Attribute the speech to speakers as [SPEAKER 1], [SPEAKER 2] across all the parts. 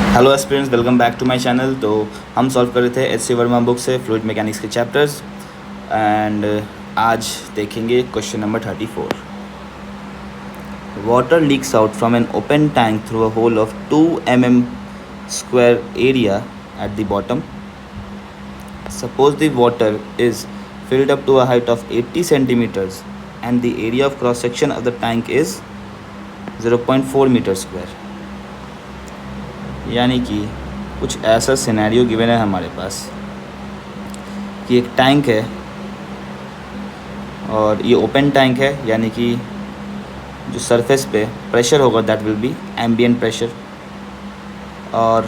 [SPEAKER 1] Hello aspirants, welcome back to my channel. तो हम solve कर रहे थे एच सी वर्मा बुक से फ्लूइड मैकेनिक्स के चैप्टर्स एंड आज देखेंगे question number 34। Water leaks out from an open tank through a hole of 2 mm square area at the bottom. Suppose the water is filled up to a height of 80 centimeters and the area of cross section of the tank is 0.4 meter square. यानी कि कुछ ऐसा scenario given है हमारे पास कि एक tank है और ये ओपन टैंक है, यानी कि जो सरफेस पे प्रेशर होगा that will be ambient pressure, और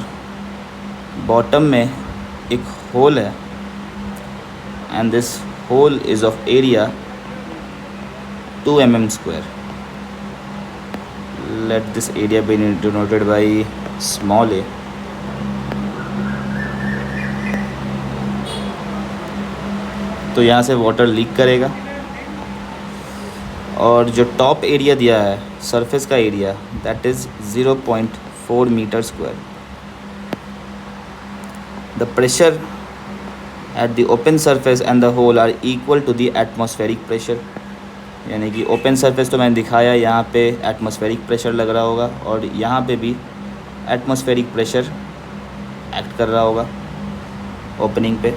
[SPEAKER 1] बॉटम में एक होल है and this hole is of area 2 mm square. Let this area be denoted by small a. तो यहाँ से वाटर लीक करेगा और जो टॉप एरिया दिया है सरफेस का area that is 0.4 meter square. The pressure at the open surface and the hole are equal to the atmospheric pressure. यानी कि ओपन सरफेस तो मैंने दिखाया, यहाँ पे एटमॉस्फेरिक प्रेशर लग रहा होगा और यहाँ पे भी एटमॉस्फेरिक प्रेशर एक्ट कर रहा होगा ओपनिंग पे.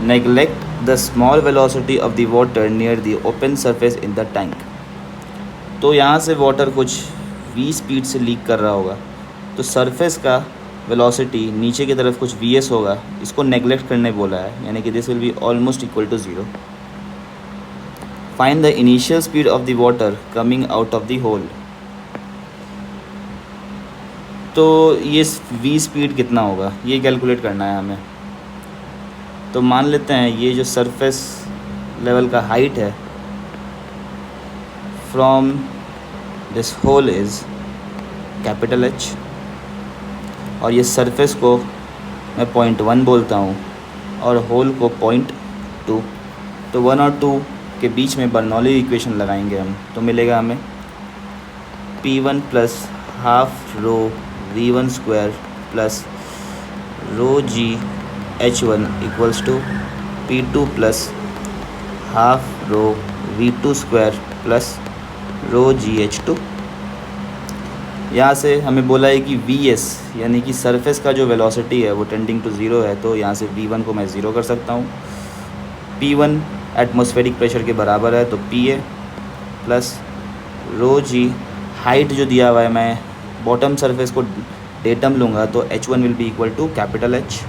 [SPEAKER 1] Neglect the small velocity of the water near the open surface in the tank. तो यहाँ से वाटर कुछ v स्पीड से लीक कर रहा होगा, तो सरफेस का वेलोसिटी नीचे की तरफ कुछ vs होगा, इसको नेगलेक्ट करने बोला है, यानी कि this will be almost equal to 0. Find the initial speed of the water coming out of the hole. तो ये v स्पीड कितना होगा ये कैलकुलेट करना है हमें. तो मान लेते हैं ये जो सरफेस लेवल का हाइट है from this hole is capital H, और ये सरफेस को मैं 0.1 बोलता हूँ और होल को 0.2. तो 1 और 2 के बीच में बर्नौली इक्वेशन लगाएंगे हम, तो मिलेगा हमें P1 plus half rho V1 square plus rho g H1 equals to P2 plus half rho V2 square plus rho g H2. यहाँ से हमें बोला है कि Vs यानी कि सरफेस का जो वेलोसिटी है वो टेंडिंग टू 0 है, तो यहाँ से V1 को मैं 0 कर सकता हूँ. P1 एटमॉस्फेरिक प्रेशर के बराबर है, तो Pa प्लस रो जी हाइट जो दिया हुआ है मैं बॉटम सरफेस को डेटम लूँगा, तो H1 will be equal to capital H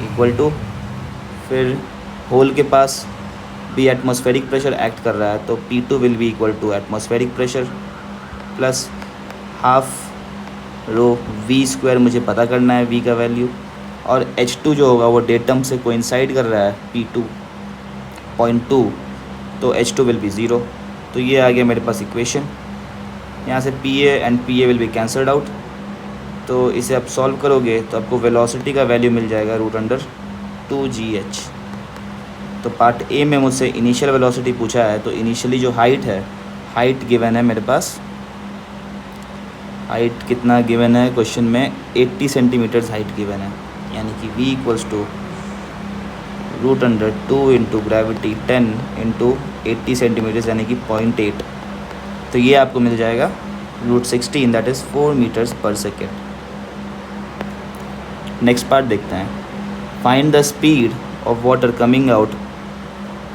[SPEAKER 1] equal to, फिर होल के पास भी एटमॉस्फेरिक प्रेशर एक्ट कर रहा है, तो P2 will be equal to atmospheric pressure plus half rho V square मुझे पता करना है V का वैल्यू, और H2 जो होगा वो डेटम से कोइंसाइड कर रहा है P2 0.2, तो H2 विल बी 0. तो ये आ गया मेरे पास इक्वेशन. यहाँ से PA and PA will be cancelled out, तो इसे आप सॉल्व करोगे तो आपको वेलोसिटी का वैल्यू मिल जाएगा √2gh. तो पार्ट ए में मुझसे इनिशियल वेलोसिटी पूछा है, तो इनिशियली जो हाइट है, हाइट गिवन है मेरे पास. हाइट कितना गिवन है क्वेश्चन में? 80 सेंटीमीटर्स हाइट गिवन है, यानी कि v equals to √2 into gravity 10 into 80 centimeters यानी कि 0.8. तो ये आपको मिल जाएगा √16, that is 4 meters per second. Next part देखते हैं. Find the speed of water coming out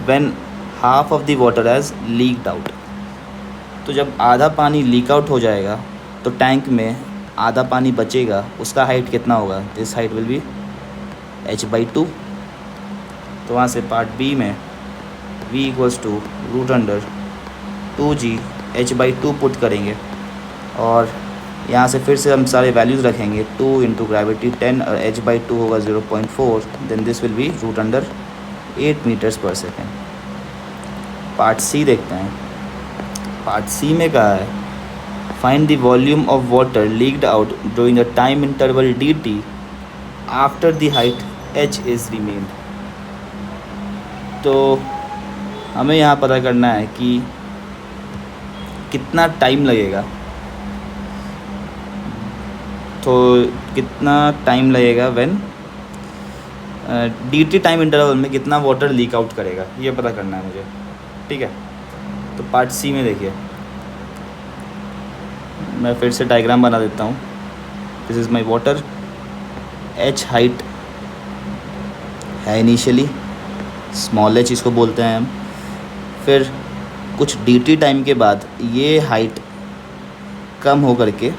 [SPEAKER 1] when half of the water has leaked out. तो जब आधा पानी लीक आउट हो जाएगा तो टैंक में आधा पानी बचेगा, उसका हाइट कितना होगा? This height will be h/2. तो वहाँ से पार्ट बी में v equals to √2g h/2 put करेंगे, और यहाँ से फिर से हम सारे वैल्यूज़ रखेंगे. 2 इंटू ग्रेविटी 10 और h/2 होगा 0.4, then this will be √8 meters per second. Part C देखते हैं. पार्ट सी में कहा है find the volume of water leaked out during the time interval dt after the height h is remained. तो हमें यहाँ पता करना है कि कितना टाइम लगेगा तो कितना टाइम लगेगा व्हेन dt टाइम इंटरवल में कितना वाटर लीक आउट करेगा, ये पता करना है मुझे। ठीक है, तो पार्ट सी में देखिए, मैं फिर से डायग्राम बना देता हूँ। This is my water, h height है इनिशियली, स्मॉल h इसको बोलते हैं हम। फिर कुछ dt टाइम के बाद ये हाइट कम हो करके,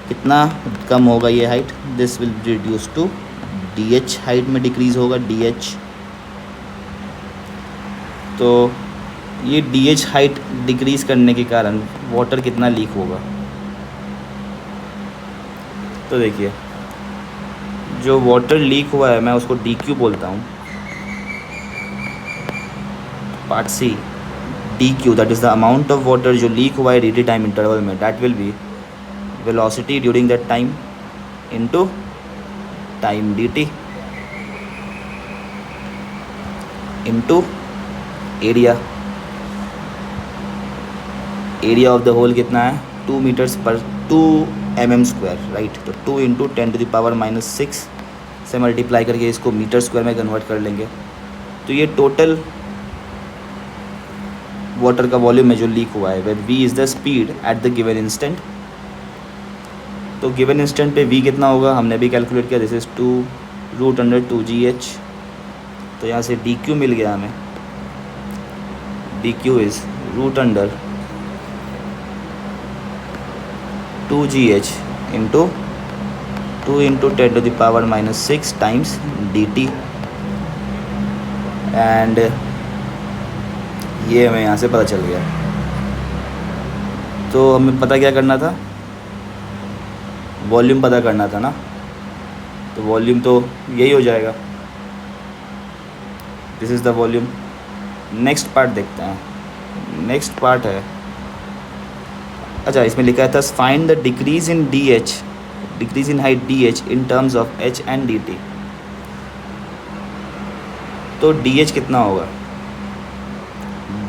[SPEAKER 1] कितना कम होगा ये height, this will reduce to dh height में डिक्रीज़ होगा dh। तो ये dh हाइट डिक्रीज़ करने के कारण वाटर कितना लीक होगा। तो देखिए, जो वाटर लीक हुआ है मैं उसको dq बोलता हूँ। Part C, dq that is the amount of water जो लीक हुआ है dt टाइम इंटरवल में, that will be velocity during that time into time dt into area. Area of the hole कितना है, 2 मीटर्स पर 2 mm square, right. तो 2 into 10⁻⁻6 से multiply करके इसको मीटर स्क्वायर में कन्वर्ट कर लेंगे। तो ये टोटल वाटर का वॉल्यूम है जो लीक हुआ है, where v is the speed at the given instant. तो गिवन इंस्टेंट पे v कितना होगा हमने भी कैलकुलेट किया, दिस इज़ 2√2gh। तो यहाँ से dq मिल गया हमें, dq is √2gh into 2 into 10⁻⁻6 times dt। And ये हमें यहाँ से पता चल गया। तो हमें पता क्या करना था, वॉल्यूम पता करना था ना। तो वॉल्यूम तो यही हो जाएगा, this is the volume. Next part देखते हैं। नेक्स्ट पार्ट है, अच्छा इसमें लिखा था find the decrease in dh, decrease in height dh in terms of h and dt। तो dh कितना होगा,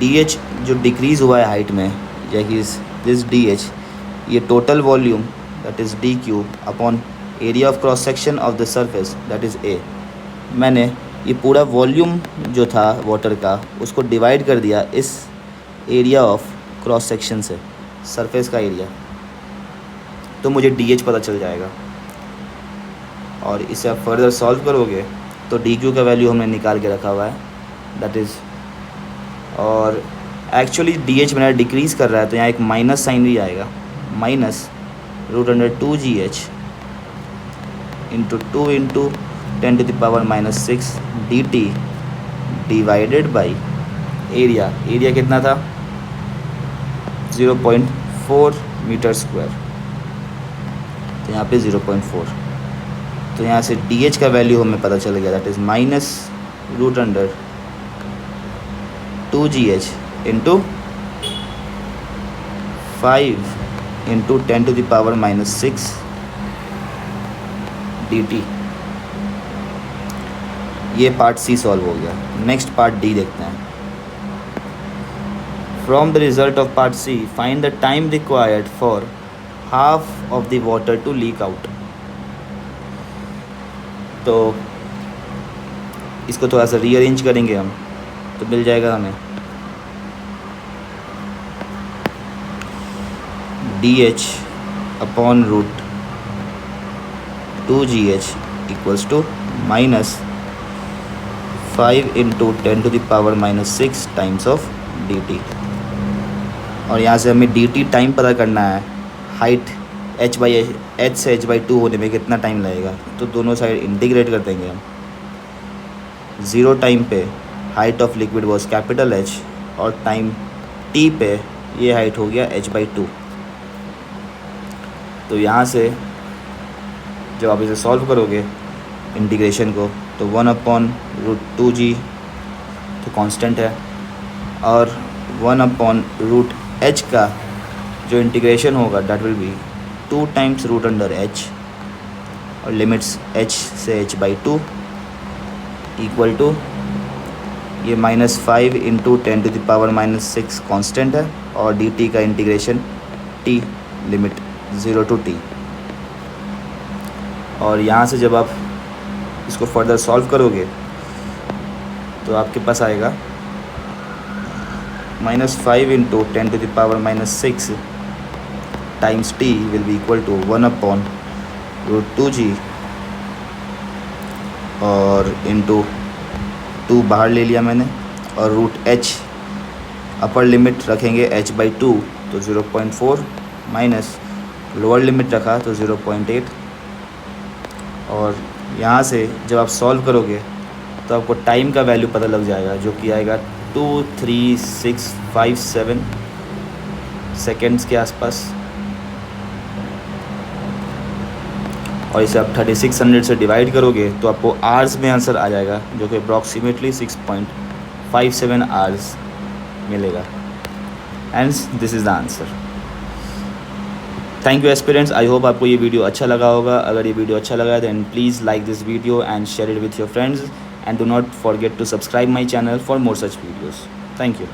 [SPEAKER 1] dh जो डिक्रीज़ हुआ है हाइट में, दिस dh, ये total volume that is dq upon area of cross section of the surface that is a। मैंने ये पूरा वॉल्यूम जो था वाटर का उसको डिवाइड कर दिया इस एरिया ऑफ क्रॉस सेक्शन से, सरफेस का एरिया, तो मुझे dh पता चल जाएगा। और इसे आप फर्दर सॉल्व करोगे तो dq का वैल्यू हमने निकाल के रखा हुआ है, दैट इज़, और एक्चुअली dh मेरा डिक्रीज़ कर रहा है तो यहाँ एक माइनस साइन भी आएगा, -√2gh into 2 into 10⁻⁻6 dt divided by area. Area कितना था, 0.4 मीटर स्क्वायर, तो यहाँ पे 0.4। तो यहाँ से dh का वैल्यू हमें पता चल गया, that is -√2gh into 5 into 10⁻⁻6 dt। ये पार्ट सी सॉल्व हो गया। नेक्स्ट पार्ट डी देखते हैं। From the result of part C find the time required for half of the water to leak out. तो इसको थोड़ा सा रीअरेंज करेंगे हम तो मिल जाएगा हमें dh upon √2gh equals to -5 into 10⁻⁻6 times of dt। और यहाँ से हमें dt टाइम पता करना है, हाइट h से h/2 होने में कितना टाइम लगेगा। तो दोनों साइड इंटीग्रेट कर देंगे हम। 0 टाइम पे height of liquid was capital H और टाइम t पे ये हाइट हो गया h/2। तो यहाँ से जब आप इसे सॉल्व करोगे इंटीग्रेशन को तो 1/√2g तो कांस्टेंट है, और 1/√h का जो इंटीग्रेशन होगा that will B 2 times √h और लिमिट्स h से h/2 इक्वल टू ये -5 इंटू 10⁻⁻6 कांस्टेंट है और dt का integration t limit 0 to t। और यहाँ से जब आप इसको फर्दर सॉल्व करोगे तो आपके पास आएगा -5 into 10⁻⁻6 times t will be equal to 1/√2g और इंटू 2 बाहर ले लिया मैंने, और √h अपर लिमिट रखेंगे h/2 तो 0.4 माइनस लोअर लिमिट रखा तो 0.8, और यहाँ से जब आप सॉल्व करोगे तो आपको टाइम का वैल्यू पता लग जाएगा, जो कि आएगा 23657 सेकेंड्स के आसपास। और इसे आप 3600 से डिवाइड करोगे तो आपको आवर्स में आंसर आ जाएगा, जो कि अप्रॉक्सीमेटली 6.57 आवर्स मिलेगा। And this is the answer. Thank you aspirants, I hope आपको ये वीडियो अच्छा लगा होगा। अगर ये वीडियो अच्छा लगा then please like this video and share it with your friends, and do not forget to subscribe my channel for more such videos. Thank you.